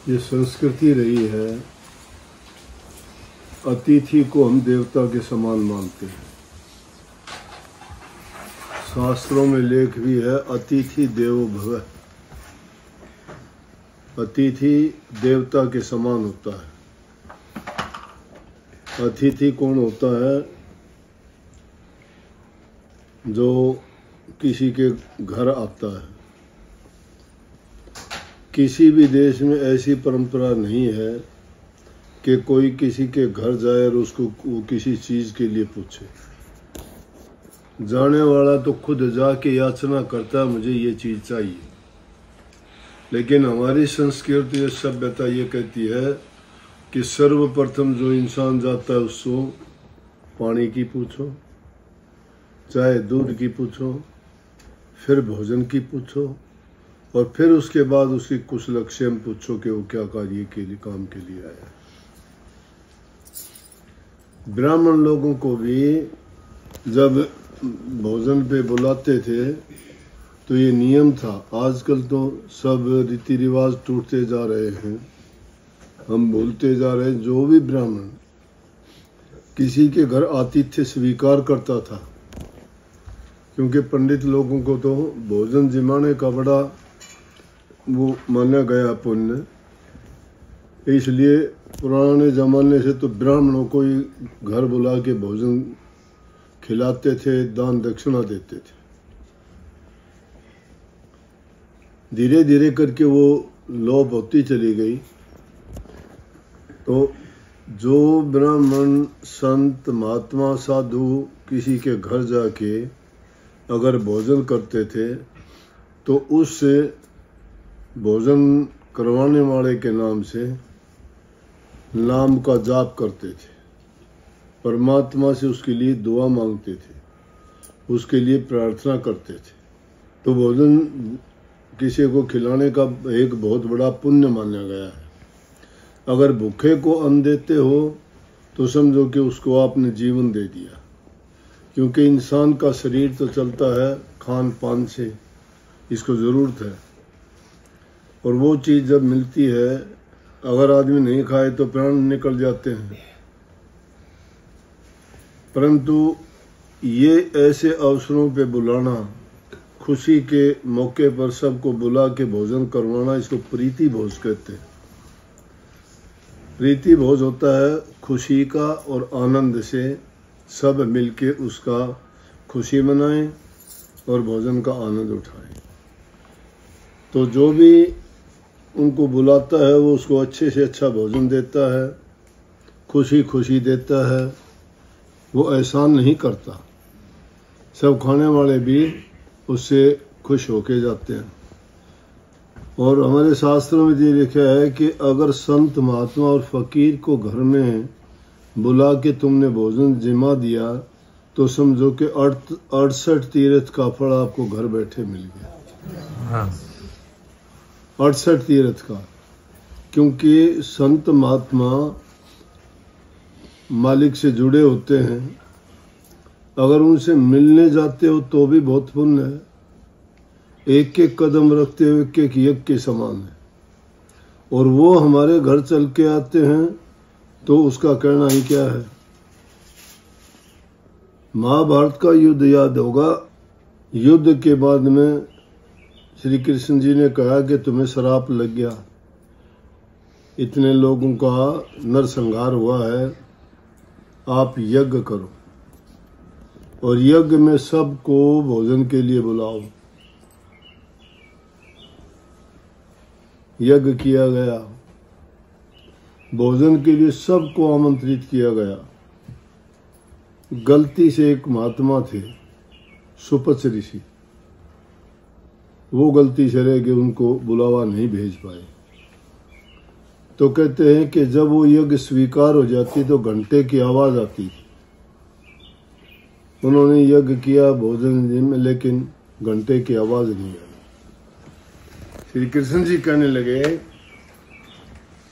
ये संस्कृति रही है, अतिथि को हम देवता के समान मानते हैं। शास्त्रों में लेख भी है, अतिथि देवो भव। अतिथि देवता के समान होता है। अतिथि कौन होता है? जो किसी के घर आता है। किसी भी देश में ऐसी परंपरा नहीं है कि कोई किसी के घर जाए और उसको किसी चीज के लिए पूछे। जाने वाला तो खुद जाके याचना करता है, मुझे ये चीज चाहिए। लेकिन हमारी संस्कृति और सभ्यता ये कहती है कि सर्वप्रथम जो इंसान जाता है उसको पानी की पूछो, चाहे दूध की पूछो, फिर भोजन की पूछो, और फिर उसके बाद उसकी कुशलक्षेम पूछो कि वो क्या कार्य के लिए, काम के लिए आया। ब्राह्मण लोगों को भी जब भोजन पे बुलाते थे तो ये नियम था। आजकल तो सब रीति रिवाज टूटते जा रहे हैं, हम भूलते जा रहे हैं। जो भी ब्राह्मण किसी के घर आतिथ्य स्वीकार करता था, क्योंकि पंडित लोगों को तो भोजन जिमाने का बड़ा वो माना गया पुण्य, इसलिए पुराने जमाने से तो ब्राह्मणों को ही घर बुला के भोजन खिलाते थे, दान दक्षिणा देते थे। धीरे धीरे करके वो लोप होती चली गई। तो जो ब्राह्मण संत महात्मा साधु किसी के घर जाके अगर भोजन करते थे तो उससे भोजन करवाने वाले के नाम से नाम का जाप करते थे, परमात्मा से उसके लिए दुआ मांगते थे, उसके लिए प्रार्थना करते थे। तो भोजन किसी को खिलाने का एक बहुत बड़ा पुण्य माना गया है। अगर भूखे को अन्न देते हो तो समझो कि उसको आपने जीवन दे दिया, क्योंकि इंसान का शरीर तो चलता है खान पान से, इसको ज़रूरत है। और वो चीज़ जब मिलती है, अगर आदमी नहीं खाए तो प्राण निकल जाते हैं। परंतु ये ऐसे अवसरों पे बुलाना, खुशी के मौके पर सबको बुला के भोजन करवाना, इसको प्रीति भोज कहते हैं। प्रीति भोज होता है खुशी का, और आनंद से सब मिलके उसका खुशी मनाएं और भोजन का आनंद उठाएं। तो जो भी उनको बुलाता है वो उसको अच्छे से अच्छा भोजन देता है, खुशी खुशी देता है, वो एहसान नहीं करता। सब खाने वाले भी उससे खुश होके जाते हैं। और हमारे शास्त्रों में ये लिखा है कि अगर संत महात्मा और फकीर को घर में बुला के तुमने भोजन जिमा दिया तो समझो कि 68 तीर्थ का फल आपको घर बैठे मिल गया। हाँ। 68 तीर्थ का, क्योंकि संत महात्मा मालिक से जुड़े होते हैं। अगर उनसे मिलने जाते हो तो भी बहुत पुण्य है। एक एक कदम रखते हुए एक एक यज्ञ के समान है। और वो हमारे घर चल के आते हैं तो उसका कहना ही क्या है। महाभारत का युद्ध याद होगा। युद्ध के बाद में श्री कृष्ण जी ने कहा कि तुम्हें श्राप लग गया, इतने लोगों का नरसंहार हुआ है, आप यज्ञ करो और यज्ञ में सबको भोजन के लिए बुलाओ। यज्ञ किया गया, भोजन के लिए सबको आमंत्रित किया गया। गलती से एक महात्मा थे, सुपच ऋषि, वो गलती से रह गए, उनको बुलावा नहीं भेज पाए। तो कहते हैं कि जब वो यज्ञ स्वीकार हो जाती तो घंटे की आवाज आती थी। उन्होंने यज्ञ किया भोजन में, लेकिन घंटे की आवाज नहीं आई। श्री कृष्ण जी कहने लगे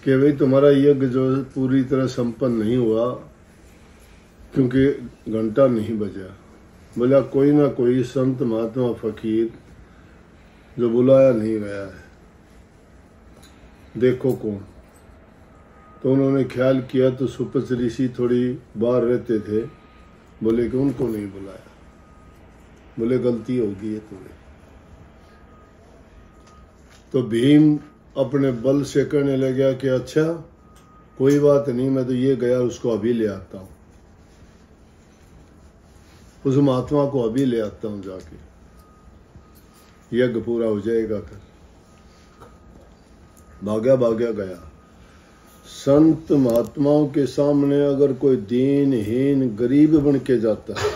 कि भाई तुम्हारा यज्ञ जो पूरी तरह संपन्न नहीं हुआ, क्योंकि घंटा नहीं बजा। बोला कोई ना कोई संत महात्मा फकीर जो बुलाया नहीं गया है, देखो कौन। तो उन्होंने ख्याल किया तो सुपच ऋषि थोड़ी बाहर रहते थे, बोले कि उनको नहीं बुलाया। बोले गलती होगी है तुम्हें। तो भीम अपने बल से कहने लगा कि अच्छा कोई बात नहीं, मैं तो ये गया उसको अभी ले आता हूं, उस महात्मा को अभी ले आता हूं जाके, यज्ञ पूरा हो जाएगा। फिर भाग्या भाग्या गया। संत महात्माओं के सामने अगर कोई दीनहीन गरीब बन के जाता है,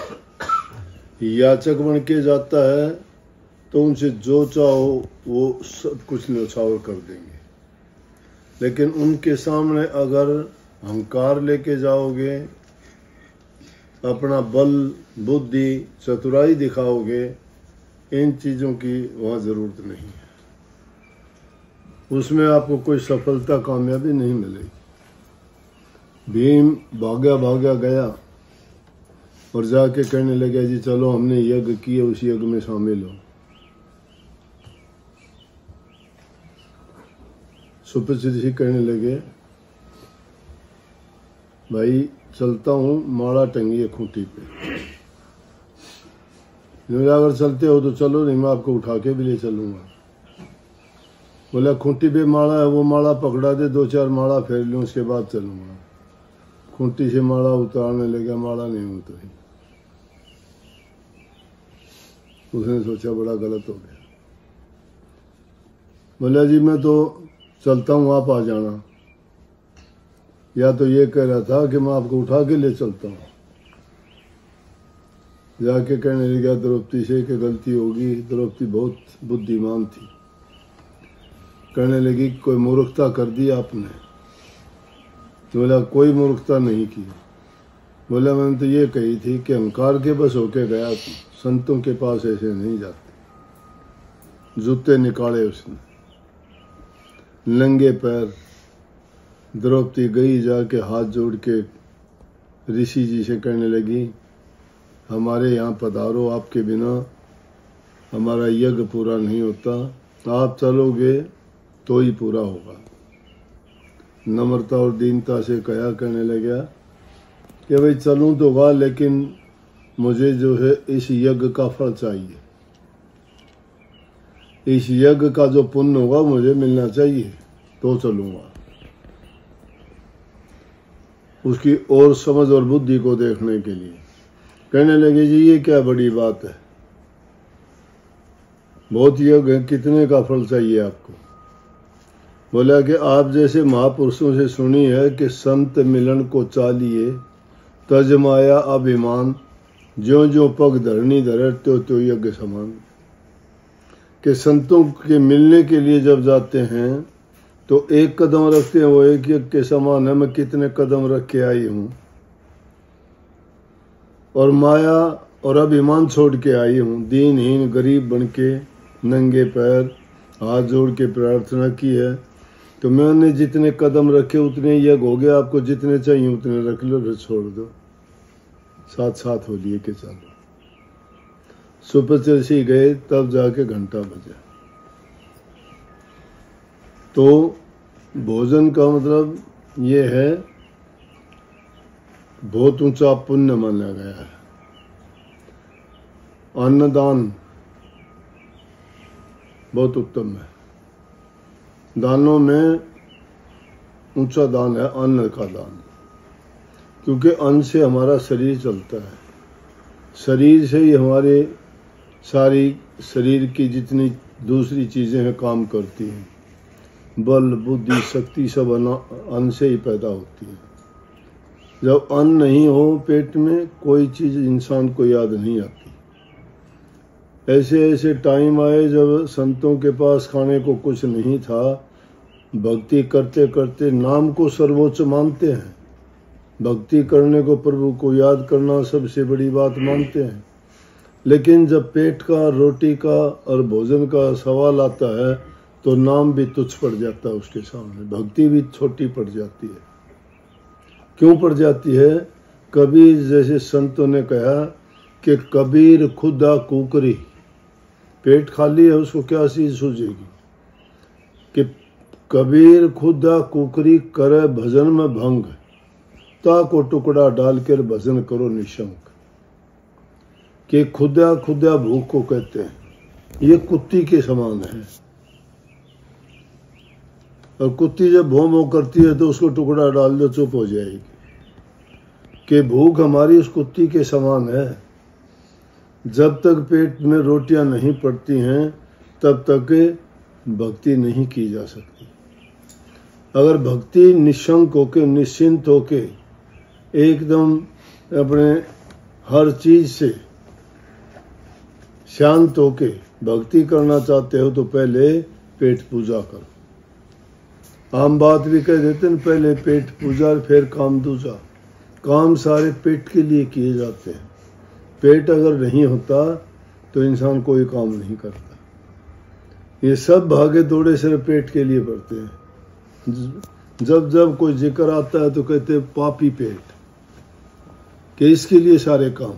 याचक बन के जाता है, तो उनसे जो चाहो वो सब कुछ न्यौछावर कर देंगे। लेकिन उनके सामने अगर अहंकार लेके जाओगे, अपना बल बुद्धि चतुराई दिखाओगे, इन चीज़ों की वहाँ ज़रूरत नहीं है। उसमें आपको कोई सफलता कामयाबी नहीं मिलेगी। भीम भाग्या भाग्या गया और जाके कहने लगा जी चलो हमने यज्ञ किए, उस यज्ञ में शामिल हो। सुपच ऋषि कहने लगे भाई चलता हूँ, माला टंगी है खूंटी पे, अगर चलते हो तो चलो, नहीं मैं आपको उठा के भी ले चलूंगा। बोला खूंटी पे माला है, वो माला पकड़ा दे, 2-4 माला फेर लूँ, उसके बाद चलूंगा। खूंटी से माला उतारने लगा, माला नहीं उतरी। उसने सोचा बड़ा गलत हो गया। बोला जी मैं तो चलता हूँ, आप आ जाना। या तो ये कह रहा था कि मैं आपको उठा के ले चलता हूँ। जाके कहने लगा द्रौपदी से कि गलती होगी। द्रौपदी बहुत बुद्धिमान थी। कहने लगी कोई मूर्खता कर दी आपने। बोला कोई मूर्खता नहीं की। बोला मैंने तो ये कही थी कि अहंकार के बस होके गया, संतों के पास ऐसे नहीं जाते। जूते निकाले उसने, नंगे पैर। द्रौपदी गई, जाके हाथ जोड़ के ऋषि जी से कहने लगी हमारे यहाँ पधारो, आपके बिना हमारा यज्ञ पूरा नहीं होता, आप चलोगे तो ही पूरा होगा। नम्रता और दीनता से कहा, कहने लगा कि भाई चलूँ तो होगा, लेकिन मुझे जो है इस यज्ञ का फल चाहिए। इस यज्ञ का जो पुण्य होगा मुझे मिलना चाहिए तो चलूँगा। उसकी और समझ और बुद्धि को देखने के लिए कहने लगे जी ये क्या बड़ी बात है, बहुत यज्ञ है, कितने का फल चाहिए आपको। बोला कि आप जैसे महापुरुषों से सुनी है कि संत मिलन को चालिए, तज माया अभिमान, ज्यों ज्यों पग धरनी धरे त्यों त्यों यज्ञ समान। कि संतों के मिलने के लिए जब जाते हैं तो एक कदम रखते हैं वो एक यज्ञ के समान है। मैं कितने कदम रख के आई हूँ, और माया और अभिमान छोड़ के आई हूँ। दीनहीन गरीब बन के नंगे पैर हाथ जोड़ के प्रार्थना की है, तो मैंने जितने कदम रखे उतने यज्ञ हो गया। आपको जितने चाहिए उतने रख लो, फिर छोड़ दो। साथ साथ हो लिए कि चलो। सुपच ऋषि गए, तब जाके घंटा बजा। तो भोजन का मतलब ये है बहुत ऊंचा पुण्य माना गया है। अन्नदान बहुत उत्तम है। दानों में ऊंचा दान है अन्न का दान, क्योंकि अन्न से हमारा शरीर चलता है। शरीर से ही हमारे सारी शरीर की जितनी दूसरी चीजें हैं काम करती हैं। बल बुद्धि शक्ति सब अन्न से ही पैदा होती है। जब अन्न नहीं हो पेट में, कोई चीज इंसान को याद नहीं आती। ऐसे ऐसे टाइम आए जब संतों के पास खाने को कुछ नहीं था। भक्ति करते करते नाम को सर्वोच्च मानते हैं। भक्ति करने को, प्रभु को याद करना सबसे बड़ी बात मानते हैं। लेकिन जब पेट का, रोटी का और भोजन का सवाल आता है तो नाम भी तुच्छ पड़ जाता है उसके सामने। भक्ति भी छोटी पड़ जाती है। क्यों पड़ जाती है? कबीर जैसे संतों ने कहा कि कबीर खुदा कुकरी, पेट खाली है उसको क्या चीज सूझेगी। कि कबीर खुदा कुकरी करे भजन में भंग, ताको टुकड़ा डालकर भजन करो निशंक। कि खुदा खुदा भूख को कहते हैं, ये कुत्ती के समान है। और कुत्ती जब भौं भौं करती है तो उसको टुकड़ा डाल दो, चुप हो जाएगी। कि भूख हमारी उस कुत्ती के समान है। जब तक पेट में रोटियां नहीं पड़ती हैं तब तक भक्ति नहीं की जा सकती। अगर भक्ति निशंक होके, निश्चिंत होके, एकदम अपने हर चीज से शांत होके भक्ति करना चाहते हो तो पहले पेट पूजा करो। आम बात भी कह देते हैं, पहले पेट पूजा फिर काम दूजा। काम सारे पेट के लिए किए जाते हैं। पेट अगर नहीं होता तो इंसान कोई काम नहीं करता। ये सब भागे दौड़े सिर्फ पेट के लिए पड़ते हैं। जब जब कोई जिक्र आता है तो कहते हैं पापी पेट, कि इसके लिए सारे काम,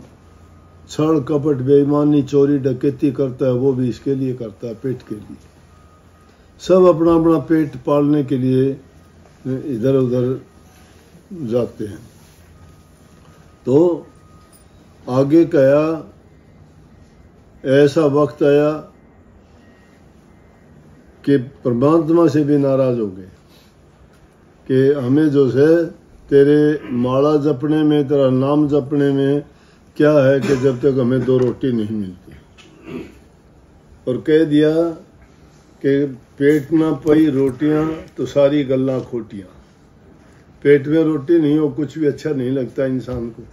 छल कपट बेईमानी चोरी डकैती करता है वो भी इसके लिए करता है, पेट के लिए। सब अपना अपना पेट पालने के लिए इधर उधर जाते हैं। तो आगे कहा, ऐसा वक्त आया कि परमात्मा से भी नाराज हो गए कि हमें जो है तेरे माला जपने में, तेरा नाम जपने में क्या है कि जब तक हमें 2 रोटी नहीं मिलती। और कह दिया कि पेट में पई रोटियां तो सारी गल्ला खोटियां। पेट में रोटी नहीं हो कुछ भी अच्छा नहीं लगता इंसान को।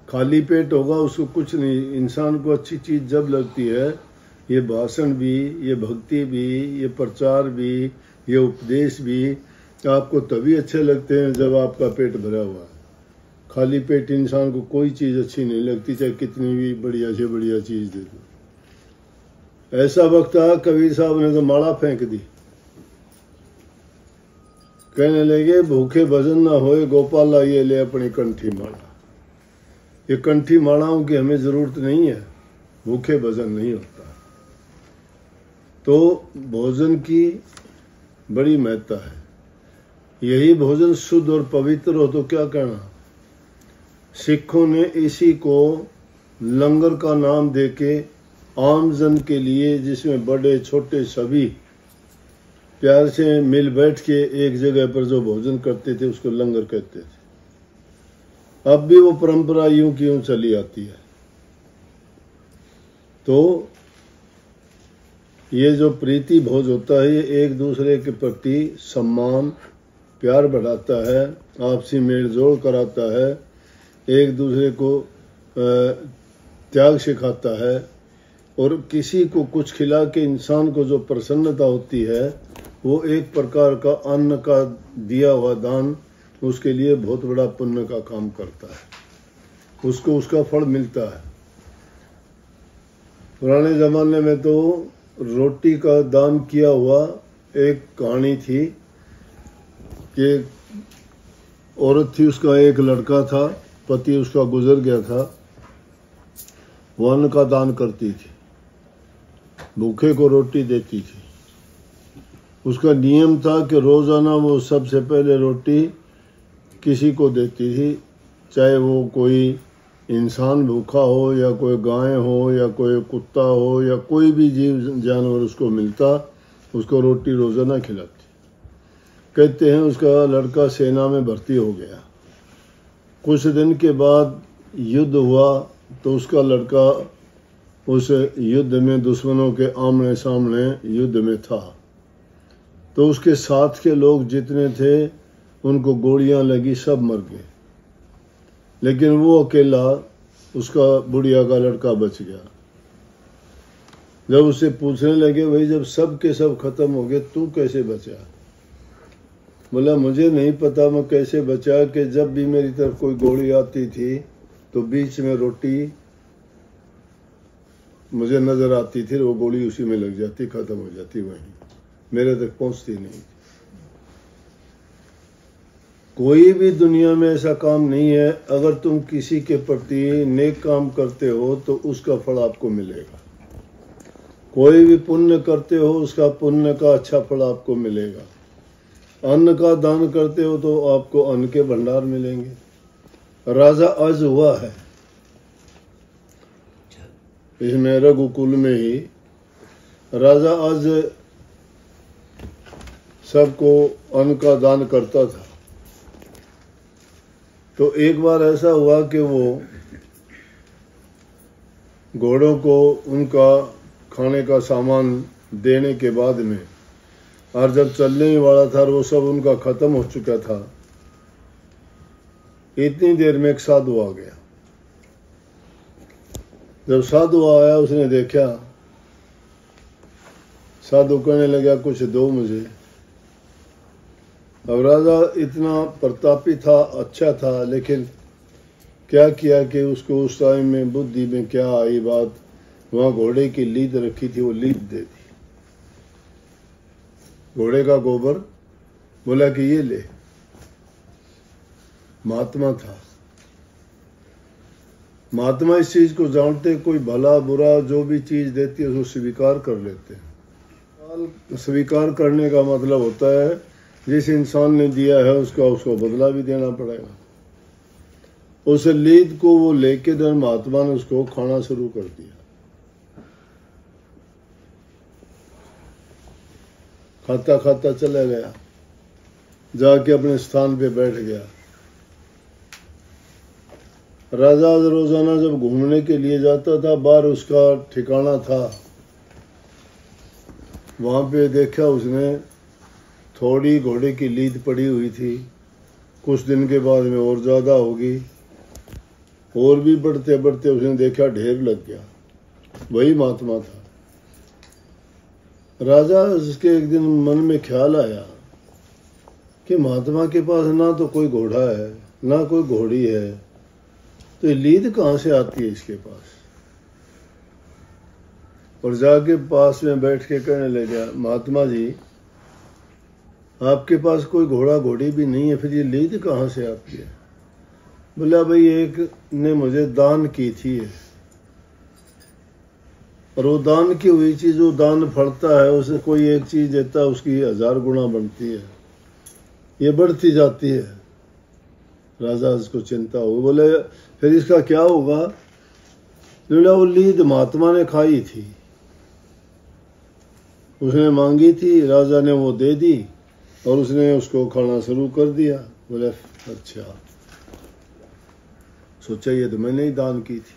खाली पेट होगा उसको कुछ नहीं। इंसान को अच्छी चीज जब लगती है, ये भाषण भी, ये भक्ति भी, ये प्रचार भी, ये उपदेश भी आपको तभी अच्छे लगते हैं जब आपका पेट भरा हुआ है। खाली पेट इंसान को कोई चीज अच्छी नहीं लगती, चाहे कितनी भी बढ़िया से बढ़िया चीज दे दो। ऐसा वक्त आया कबीर साहब ने तो माला फेंक दी। कहने लगे भूखे भजन ना होए गोपाला, ये ले अपनी कंठी माला। ये कंठी मालाओं की हमें जरूरत नहीं है, भूखे भजन नहीं होता। तो भोजन की बड़ी महत्ता है। यही भोजन शुद्ध और पवित्र हो तो क्या कहना। सिखों ने इसी को लंगर का नाम देके आम जन के लिए, जिसमें बड़े छोटे सभी प्यार से मिल बैठ के एक जगह पर जो भोजन करते थे उसको लंगर कहते थे। अब भी वो परंपरा यूं की यूं चली आती है। तो ये जो प्रीति भोज होता है, ये एक दूसरे के प्रति सम्मान प्यार बढ़ाता है, आपसी मेल जोड़ कराता है, एक दूसरे को त्याग सिखाता है। और किसी को कुछ खिला के इंसान को जो प्रसन्नता होती है वो एक प्रकार का अन्न का दिया हुआ दान उसके लिए बहुत बड़ा पुण्य का काम करता है, उसको उसका फल मिलता है। पुराने जमाने में तो रोटी का दान किया हुआ एक कहानी थी कि औरत थी, उसका एक लड़का था, पति उसका गुजर गया था, वो अन्न का दान करती थी, भूखे को रोटी देती थी। उसका नियम था कि रोजाना वो सबसे पहले रोटी किसी को देती थी, चाहे वो कोई इंसान भूखा हो या कोई गाय हो या कोई कुत्ता हो या कोई भी जीव जानवर उसको मिलता, उसको रोटी रोजाना खिलाती। कहते हैं उसका लड़का सेना में भर्ती हो गया। कुछ दिन के बाद युद्ध हुआ तो उसका लड़का उस युद्ध में दुश्मनों के आमने सामने युद्ध में था। तो उसके साथ के लोग जितने थे उनको गोलियां लगी, सब मर गए, लेकिन वो अकेला उसका बुढ़िया का लड़का बच गया। जब उससे पूछने लगे भाई जब सब के सब खत्म हो गए तू कैसे बचा? बोला मुझे नहीं पता मैं कैसे बचा, कि जब भी मेरी तरफ कोई गोली आती थी तो बीच में रोटी मुझे नजर आती थी, वो गोली उसी में लग जाती, खत्म हो जाती, वहीं मेरे तक पहुंचती नहीं। कोई भी दुनिया में ऐसा काम नहीं है, अगर तुम किसी के प्रति नेक काम करते हो तो उसका फल आपको मिलेगा। कोई भी पुण्य करते हो उसका पुण्य का अच्छा फल आपको मिलेगा। अन्न का दान करते हो तो आपको अन्न के भंडार मिलेंगे। राजा अज हुआ है इसमें, रघुकुल में ही राजा अज सबको अन्न का दान करता था। तो एक बार ऐसा हुआ कि वो घोड़ों को उनका खाने का सामान देने के बाद में, और जब चलने ही वाला था वो सब उनका खत्म हो चुका था, इतनी देर में एक साधु आ गया। जब साधु आया उसने देखा, साधु कहने लगा कुछ दो मुझे। अब राजा इतना प्रतापी था, अच्छा था, लेकिन क्या किया कि उसको उस टाइम में बुद्धि में क्या आई बात, वहां घोड़े की लीद रखी थी, वो लीद दे दी। घोड़े का गोबर, बोला कि ये ले। महात्मा था। महात्मा इस चीज को जानते, कोई भला बुरा जो भी चीज देती है उसको स्वीकार कर लेते हैं। स्वीकार करने का मतलब होता है जिस इंसान ने दिया है उसको बदला भी देना पड़ेगा। उस लीद को वो लेके दर महात्मा ने उसको खाना शुरू कर दिया। खाता खाता चला गया, जाके अपने स्थान पे बैठ गया। राजा रोजाना जब घूमने के लिए जाता था, बाहर उसका ठिकाना था, वहां पे देखा उसने थोड़ी घोड़े की लीद पड़ी हुई थी। कुछ दिन के बाद में और ज्यादा होगी, और भी बढ़ते बढ़ते उसने देखा ढेर लग गया। वही महात्मा था। राजा उसके एक दिन मन में ख्याल आया कि महात्मा के पास ना तो कोई घोड़ा है ना कोई घोड़ी है, तो ये लीद कहाँ से आती है इसके पास। और जाके पास में बैठ के कहने लगा, महात्मा जी आपके पास कोई घोड़ा घोड़ी भी नहीं है, फिर ये लीद कहाँ से आती है। बोला भाई एक ने मुझे दान की थी, और वो दान की हुई चीज, वो दान फलता है, उसे कोई एक चीज देता है उसकी 1000 गुना बनती है, ये बढ़ती जाती है। राजा उसको चिंता हो, बोले फिर इसका क्या होगा। बोला वो लीद महात्मा ने खाई थी, उसने मांगी थी, राजा ने वो दे दी और उसने उसको खाना शुरू कर दिया। बोले अच्छा, सोचा ये तो मैंने ही दान की थी।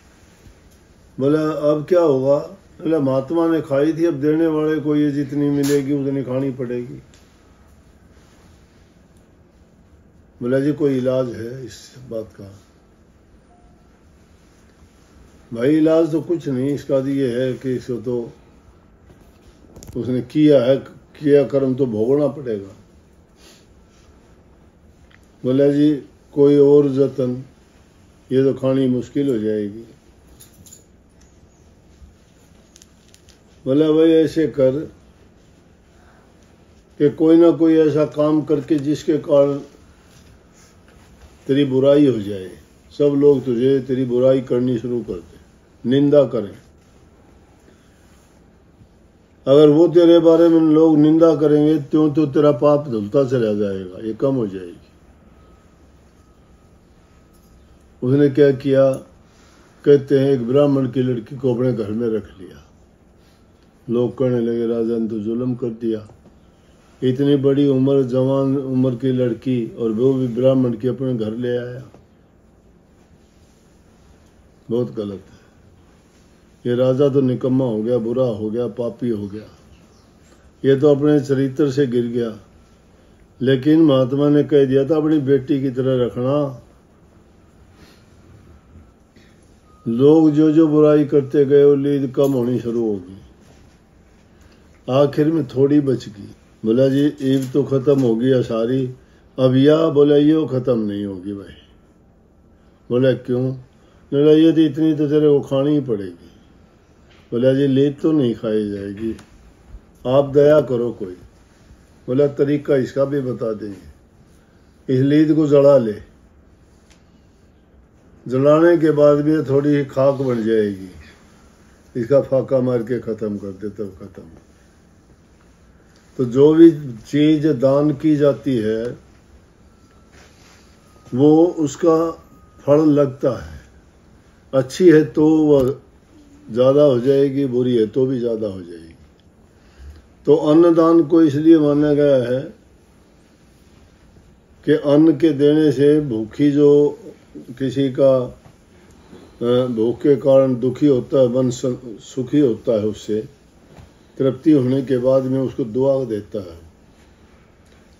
बोला अब क्या होगा। बोला महात्मा ने खाई थी, अब देने वाले को ये जितनी मिलेगी उतनी खानी पड़ेगी। बोला जी कोई इलाज है इस बात का। भाई इलाज तो कुछ नहीं, इसका तो ये है कि इसको तो उसने किया है, किया कर्म तो भोगना पड़ेगा। बोला जी कोई और जतन, ये तो खानी मुश्किल हो जाएगी। बोला भाई ऐसे कर कि कोई ना कोई ऐसा काम करके जिसके कारण तेरी बुराई हो जाए, सब लोग तुझे तेरी बुराई करनी शुरू कर दे, निंदा करें। अगर वो तेरे बारे में लोग निंदा करेंगे त्यों तो तेरा पाप धुलता चला जाएगा, ये कम हो जाएगी। उसने क्या किया, कहते हैं एक ब्राह्मण की लड़की को अपने घर में रख लिया। लोग कहने लगे राजा ने तो जुल्म कर दिया, इतनी बड़ी उम्र, जवान उम्र की लड़की, और वो भी ब्राह्मण की अपने घर ले आया, बहुत गलत है। ये राजा तो निकम्मा हो गया, बुरा हो गया, पापी हो गया, ये तो अपने चरित्र से गिर गया। लेकिन महात्मा ने कह दिया था अपनी बेटी की तरह रखना। लोग जो जो बुराई करते गए वो लीद कम होनी शुरू होगी, आखिर में थोड़ी बच गई। बोला जी ईद तो खत्म होगी या सारी, अब या बोला ये खत्म नहीं होगी भाई। बोला क्यों। बोला ये तो इतनी तो तेरे को खानी ही पड़ेगी। बोला जी लीद तो नहीं खाई जाएगी, आप दया करो कोई। बोला तरीका इसका भी बता देंगे, इस लीद को जला ले, जलाने के बाद भी थोड़ी खाक बन जाएगी, इसका फाका मार के खत्म कर दे, तब खत्म। तो जो भी चीज दान की जाती है वो उसका फल लगता है। अच्छी है तो वह ज्यादा हो जाएगी, बुरी है तो भी ज्यादा हो जाएगी। तो अन्नदान को इसलिए माना गया है कि अन्न के देने से भूखी जो किसी का भूख के कारण दुखी होता है, मन सुखी होता है, उससे तृप्ति होने के बाद में उसको दुआ देता है।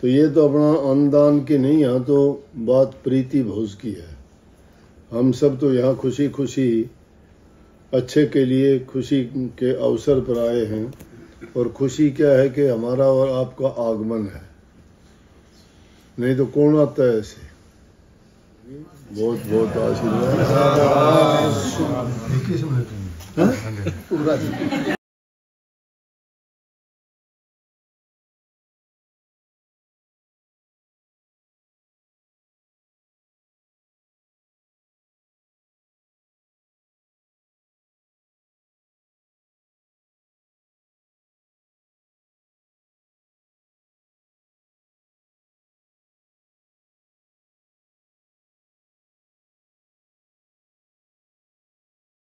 तो ये तो अपना अन्नदान की नहीं, यहाँ तो बात प्रीति भोज की है। हम सब तो यहाँ खुशी खुशी अच्छे के लिए, खुशी के अवसर पर आए हैं। और खुशी क्या है कि हमारा और आपका आगमन है, नहीं तो कौन आता है ऐसे। बहुत बहुत आशीर्वाद।